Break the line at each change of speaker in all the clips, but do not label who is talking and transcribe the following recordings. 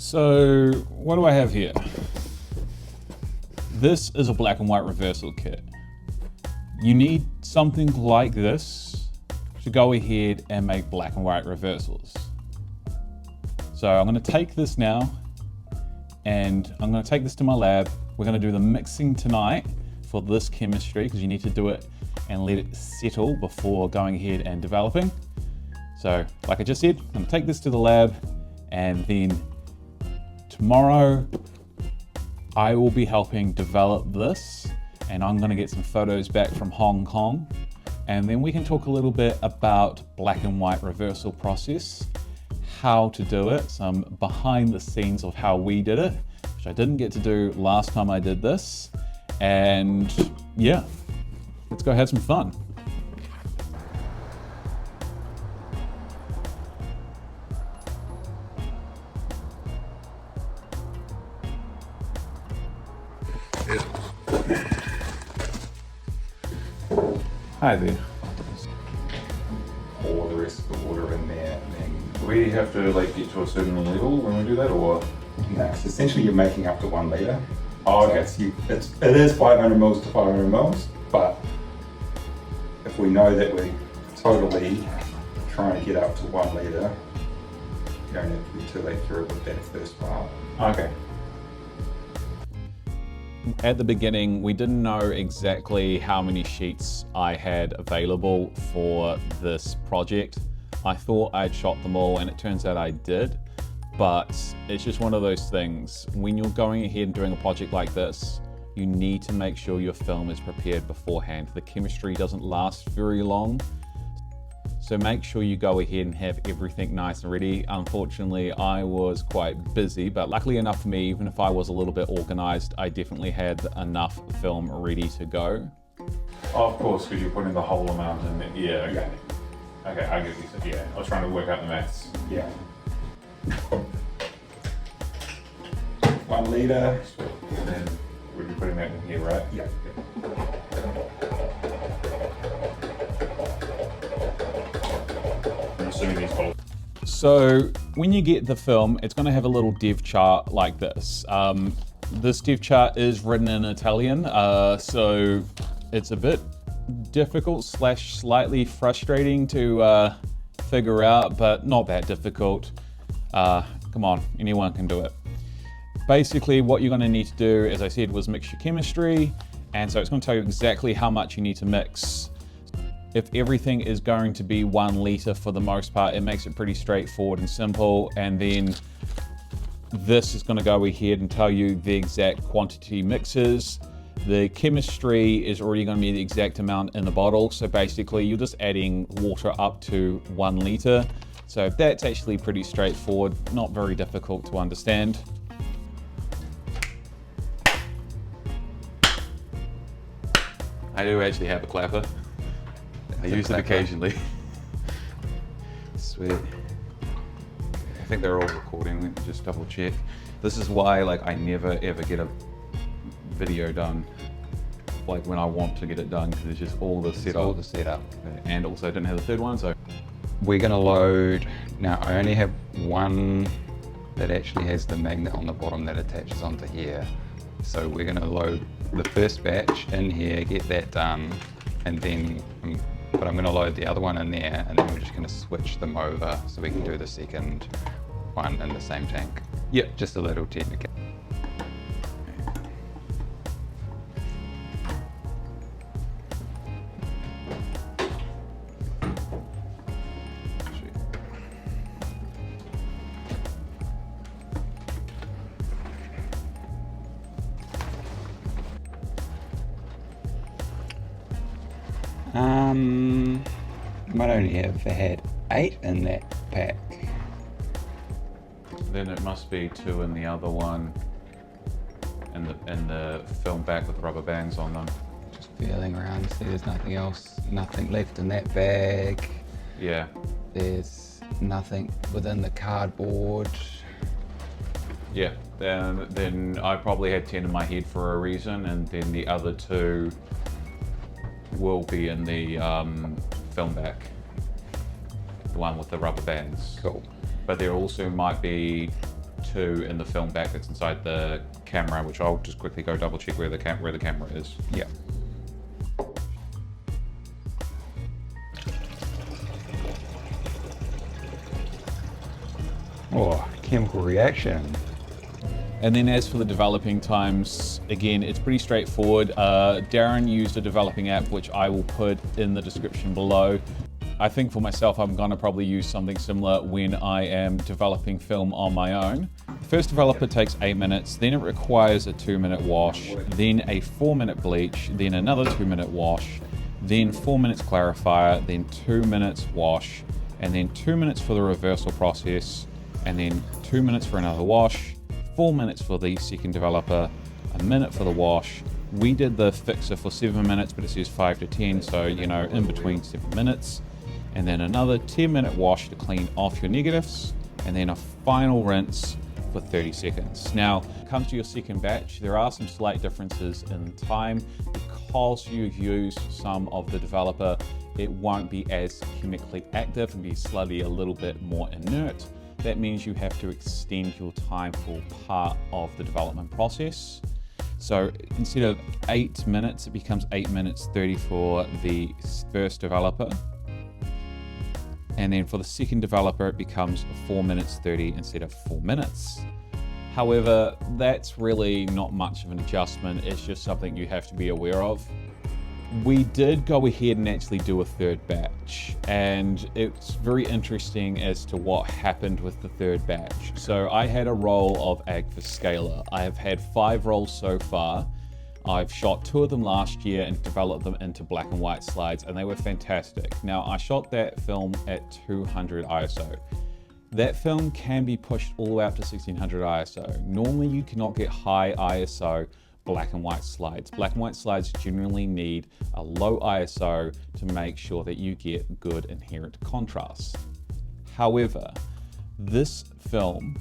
So what do I have here? This is a black and white reversal kit. You need something like this to go ahead and make black and white reversals. So I'm going to take this now and I'm going to take this to my lab. We're going to do the mixing tonight for this chemistry because you need to do it and let it settle before going ahead and developing. So like I just said, I'm going to take this to the lab and then tomorrow I will be helping develop this and I'm going to get some photos back from Hong Kong and then we can talk a little bit about black and white reversal process, how to do it, some behind the scenes of how we did it, which I didn't get to do last time I did this. And yeah, let's go have some fun. Hi there.
Pour the rest of the water in there, and then
We have to like get to a certain level when we do that, or?
no, so essentially you're making up to 1 litre.
Oh,
So
okay.
it is 500 mils to 500 mils, but if we know that we're totally trying to get up to 1 litre, you don't have to be too accurate with that first part.
Okay. At the beginning, we didn't know exactly how many sheets I had available for this project. I thought I'd shot them all and it turns out I did, but it's just one of those things. When you're going ahead and doing a project like this, you need to make sure your film is prepared beforehand. The chemistry doesn't last very long. So make sure you go ahead and have everything nice and ready. Unfortunately, I was quite busy, but luckily enough for me, even if I was a little bit organized, I definitely had enough film ready to go. Oh, of course, because you're putting the whole amount in there. Yeah, okay. Okay, I get you. Yeah, I was trying to work out the maths.
Yeah. 1 litre.
And then we'd be putting that in here, right?
Yeah.
I'm assuming these both. So when you get the film, it's going to have a little dev chart like this. This dev chart is written in Italian, so it's a bit difficult / slightly frustrating to figure out, but not that difficult. Come on, anyone can do it. Basically, what you're going to need to do, as I said, was mix your chemistry, and so it's going to tell you exactly how much you need to mix. If everything is going to be 1 litre for the most part, it makes it pretty straightforward and simple. And then this is going to go ahead and tell you the exact quantity mixes. The chemistry is already going to be the exact amount in the bottle. So basically you're just adding water up to 1 litre. So that's actually pretty straightforward, not very difficult to understand. I do actually have a clapper. I use it occasionally. Sweet. I think they're all recording. Let me just double check. This is why like I never ever get a video done like when I want to get it done because it's just all the setup.
All the setup.
And also I didn't have the third one, so.
We're gonna load, now I only have one that actually has the magnet on the bottom that attaches onto here. So we're gonna load the first batch in here, get that done, and then but I'm going to load the other one in there and then we're just going to switch them over so we can do the second one in the same tank.
Yep.
Just a little technical. Might only have had 8 in that pack.
Then it must be 2 in the other one, and the film back with rubber bands on them.
Just feeling around to see there's nothing else, nothing left in that bag.
Yeah.
There's nothing within the cardboard.
Yeah. Then I probably had 10 in my head for a reason, and then the other 2 will be in the film back, the one with the rubber bands.
Cool.
But there also might be 2 in the film back that's inside the camera, which I'll just quickly go double check where the camera is.
Yeah. Oh, chemical reaction.
And then as for the developing times, again, it's pretty straightforward. Darren used a developing app, which I will put in the description below. I think for myself, I'm gonna probably use something similar when I am developing film on my own. The first developer takes 8 minutes, then it requires a 2-minute wash, then a 4-minute bleach, then another 2-minute wash, then 4 minutes clarifier, then 2 minutes wash, and then 2 minutes for the reversal process, and then 2 minutes for another wash, 4 minutes for the second developer, a minute for the wash. We did the fixer for 7 minutes, but it says 5 to 10, so you know, in between 7 minutes. And then another 10-minute wash to clean off your negatives, and then a final rinse for 30 seconds. Now, when it comes to your second batch, there are some slight differences in time. Because you've used some of the developer, it won't be as chemically active and be slightly a little bit more inert. That means you have to extend your time for part of the development process. So instead of 8 minutes, it becomes 8 minutes 30 for the first developer. And then for the second developer, it becomes 4 minutes 30 instead of 4 minutes. However, that's really not much of an adjustment. It's just something you have to be aware of. We did go ahead and actually do a third batch, and it's very interesting as to what happened with the third batch. So I had a roll of Agfa Scalar. I have had 5 rolls so far. I've shot 2 of them last year and developed them into black and white slides, and they were fantastic. Now, I shot that film at 200 ISO. That film can be pushed all the way up to 1600 ISO. Normally, you cannot get high ISO black and white slides. Black and white slides generally need a low ISO to make sure that you get good inherent contrast. However, this film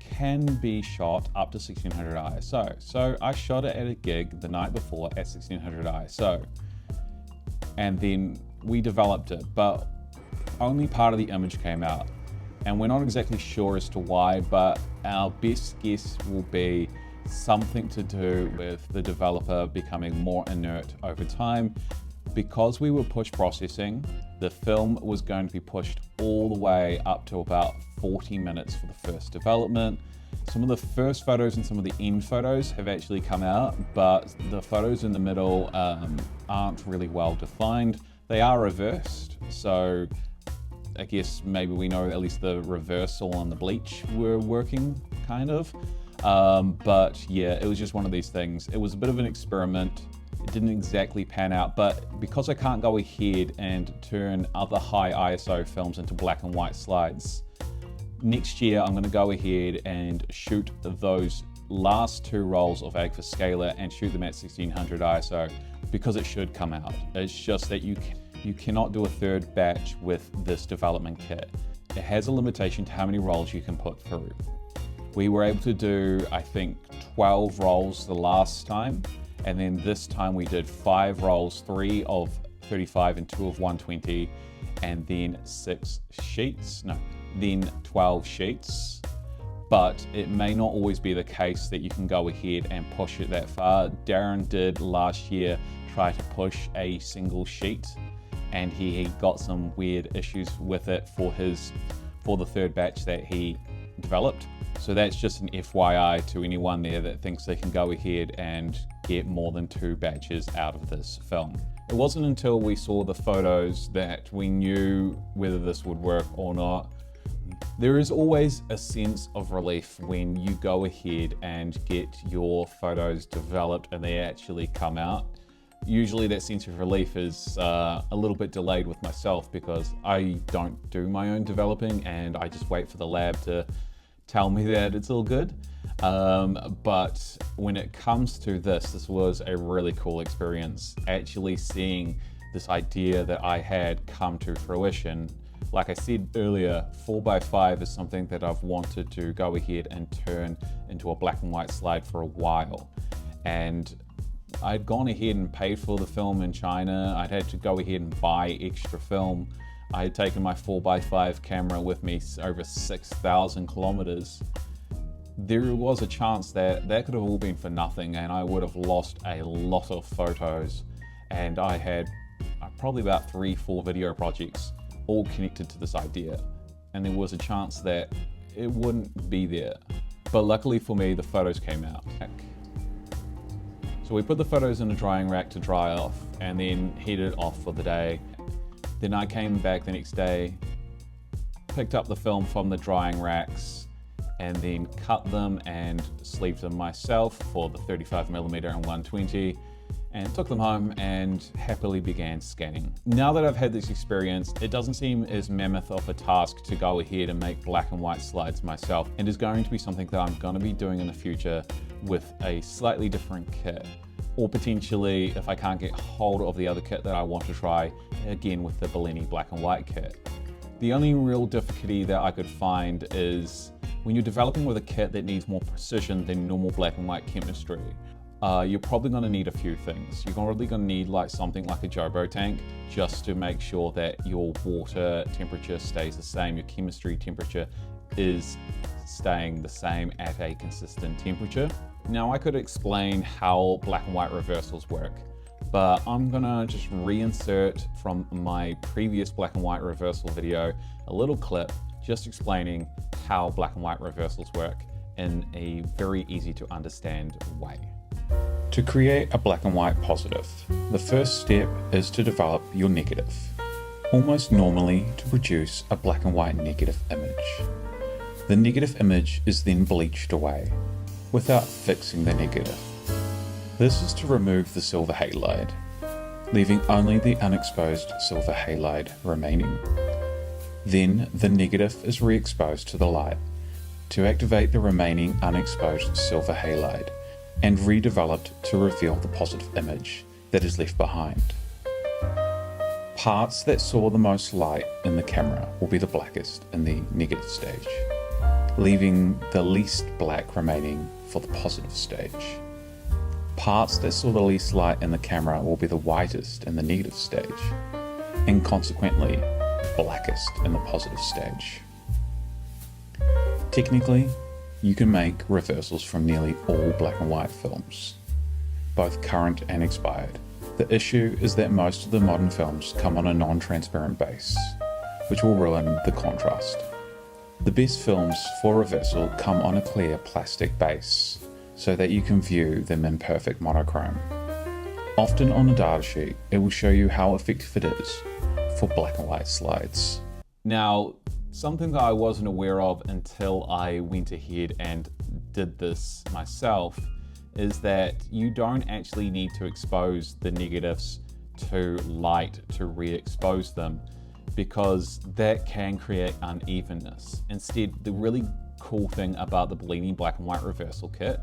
can be shot up to 1600 ISO. So I shot it at a gig the night before at 1600 ISO. And then we developed it, but only part of the image came out. And we're not exactly sure as to why, but our best guess will be something to do with the developer becoming more inert over time. Because we were push processing, the film was going to be pushed all the way up to about 40 minutes for the first development. Some of the first photos and some of the end photos have actually come out, but the photos in the middle aren't really well defined. They are reversed, so I guess maybe we know at least the reversal and the bleach were working, kind of. But yeah, it was just one of these things. It was a bit of an experiment. It didn't exactly pan out, but because I can't go ahead and turn other high ISO films into black and white slides, next year I'm going to go ahead and shoot those last 2 rolls of Agfa Scalar and shoot them at 1600 ISO, because it should come out. It's just that you cannot do a third batch with this development kit. It has a limitation to how many rolls you can put through. We were able to do, I think, 12 rolls the last time. And then this time we did 5 rolls, 3 of 35 and 2 of 120, and then 12 sheets. But it may not always be the case that you can go ahead and push it that far. Darren did last year try to push a single sheet, and he got some weird issues with it for the third batch that he developed. So that's just an FYI to anyone there that thinks they can go ahead and get more than 2 batches out of this film. It wasn't until we saw the photos that we knew whether this would work or not. There is always a sense of relief when you go ahead and get your photos developed and they actually come out. Usually that sense of relief is a little bit delayed with myself, because I don't do my own developing and I just wait for the lab to tell me that it's all good. But when it comes to this was a really cool experience, actually seeing this idea that I had come to fruition. Like I said earlier, 4x5 is something that I've wanted to go ahead and turn into a black and white slide for a while. And I'd gone ahead and paid for the film in China. I'd had to go ahead and buy extra film. I had taken my 4x5 camera with me over 6,000 kilometers. there was a chance that that could have all been for nothing and I would have lost a lot of photos. And I had probably about 3-4 video projects all connected to this idea. And there was a chance that it wouldn't be there. But luckily for me, the photos came out. So we put the photos in a drying rack to dry off and then headed off for the day. Then I came back the next day, picked up the film from the drying racks and then cut them and sleeved them myself for the 35mm and 120 and took them home and happily began scanning. Now that I've had this experience, it doesn't seem as mammoth of a task to go ahead and make black and white slides myself, and is going to be something that I'm going to be doing in the future with a slightly different kit, or potentially if I can't get hold of the other kit that I want to try, again with the Bellini black and white kit. The only real difficulty that I could find is when you're developing with a kit that needs more precision than normal black and white chemistry. You're probably going to need a few things. You're probably going to need something like a Jobo tank just to make sure that your water temperature stays the same, your chemistry temperature is staying the same at a consistent temperature. Now I could explain how black and white reversals work, but I'm gonna just reinsert from my previous black and white reversal video a little clip just explaining how black and white reversals work in a very easy to understand way. To create a black and white positive, the first step is to develop your negative, almost normally to produce a black and white negative image. The negative image is then bleached away, without fixing the negative. This is to remove the silver halide, leaving only the unexposed silver halide remaining. Then the negative is re-exposed to the light to activate the remaining unexposed silver halide and redeveloped to reveal the positive image that is left behind. Parts that saw the most light in the camera will be the blackest in the negative stage, leaving the least black remaining for the positive stage. Parts that saw the least light in the camera will be the whitest in the negative stage, and consequently blackest in the positive stage. Technically, you can make reversals from nearly all black and white films, both current and expired. The issue is that most of the modern films come on a non-transparent base, which will ruin the contrast. The best films for reversal come on a clear plastic base, so that you can view them in perfect monochrome. Often on a datasheet, it will show you how effective it is for black and white slides. Now, something that I wasn't aware of until I went ahead and did this myself is that you don't actually need to expose the negatives to light to re-expose them, because that can create unevenness. Instead, the really cool thing about the Bellini black and white reversal kit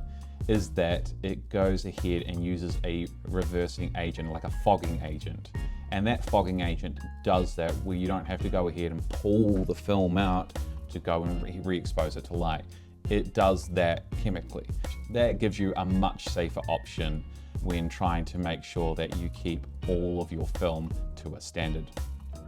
is that it goes ahead and uses a reversing agent, like a fogging agent. And that fogging agent does that where you don't have to go ahead and pull the film out to go and re-expose it to light. It does that chemically. That gives you a much safer option when trying to make sure that you keep all of your film to a standard.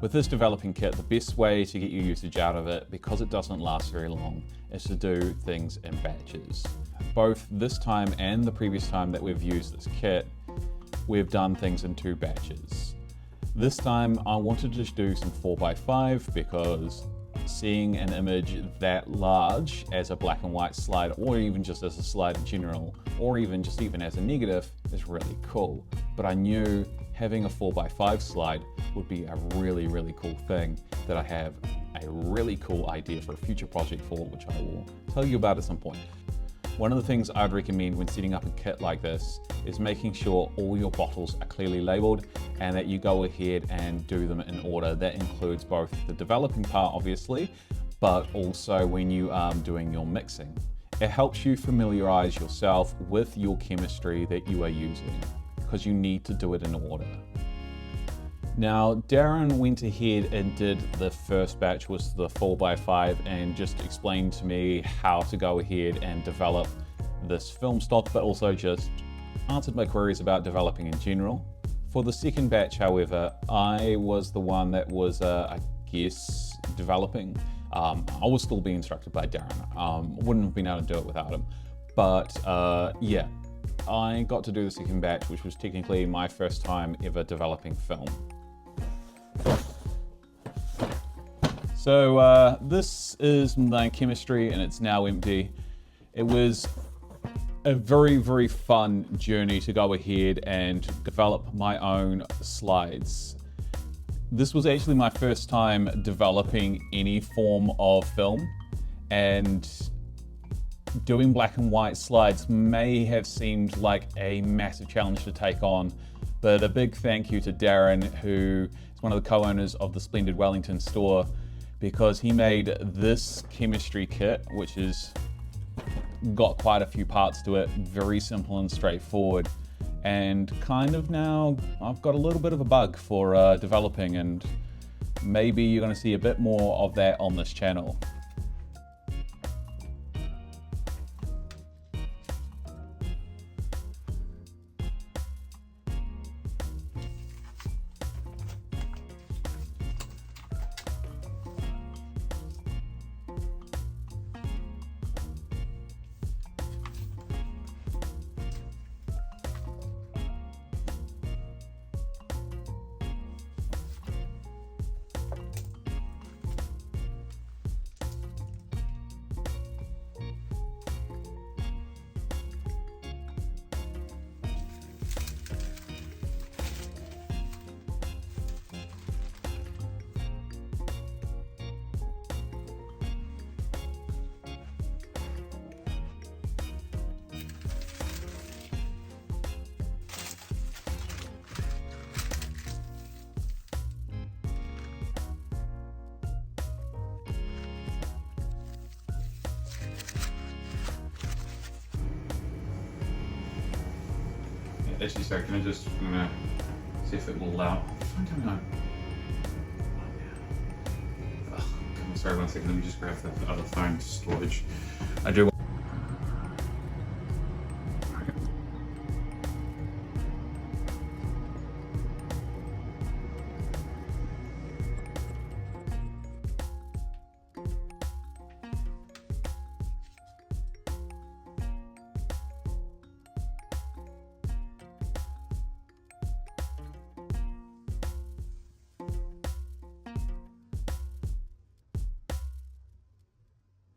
With this developing kit, the best way to get your usage out of it, because it doesn't last very long, is to do things in batches. Both this time and the previous time that we've used this kit, we've done things in 2 batches. This time I wanted to just do some 4x5 because seeing an image that large as a black and white slide, or even just as a slide in general, or even as a negative, is really cool. But I knew having a 4x5 slide would be a really, really cool thing that I have a really cool idea for a future project for, which I will tell you about at some point. One of the things I'd recommend when setting up a kit like this is making sure all your bottles are clearly labeled and that you go ahead and do them in order. That includes both the developing part, obviously, but also when you are doing your mixing. It helps you familiarize yourself with your chemistry that you are using, because you need to do it in order. Now, Darren went ahead and did the first batch, was the 4x5, and just explained to me how to go ahead and develop this film stock, but also just answered my queries about developing in general. For the second batch, however, I was the one that was, I guess, developing. I will still be instructed by Darren. Wouldn't have been able to do it without him. But yeah, I got to do the second batch, which was technically my first time ever developing film. So this is my chemistry, and it's now empty. It was a very, very fun journey to go ahead and develop my own slides. This was actually my first time developing any form of film, and doing black and white slides may have seemed like a massive challenge to take on, but a big thank you to Darren, who is one of the co-owners of the Splendid Wellington store, because he made this chemistry kit, which has got quite a few parts to it, very simple and straightforward. And kind of now I've got a little bit of a bug for developing, and maybe you're going to see a bit more of that on this channel. Actually, sorry, I'm gonna see if it will allow. What's going on? Sorry, 1 second, let me just grab the other phone storage. I do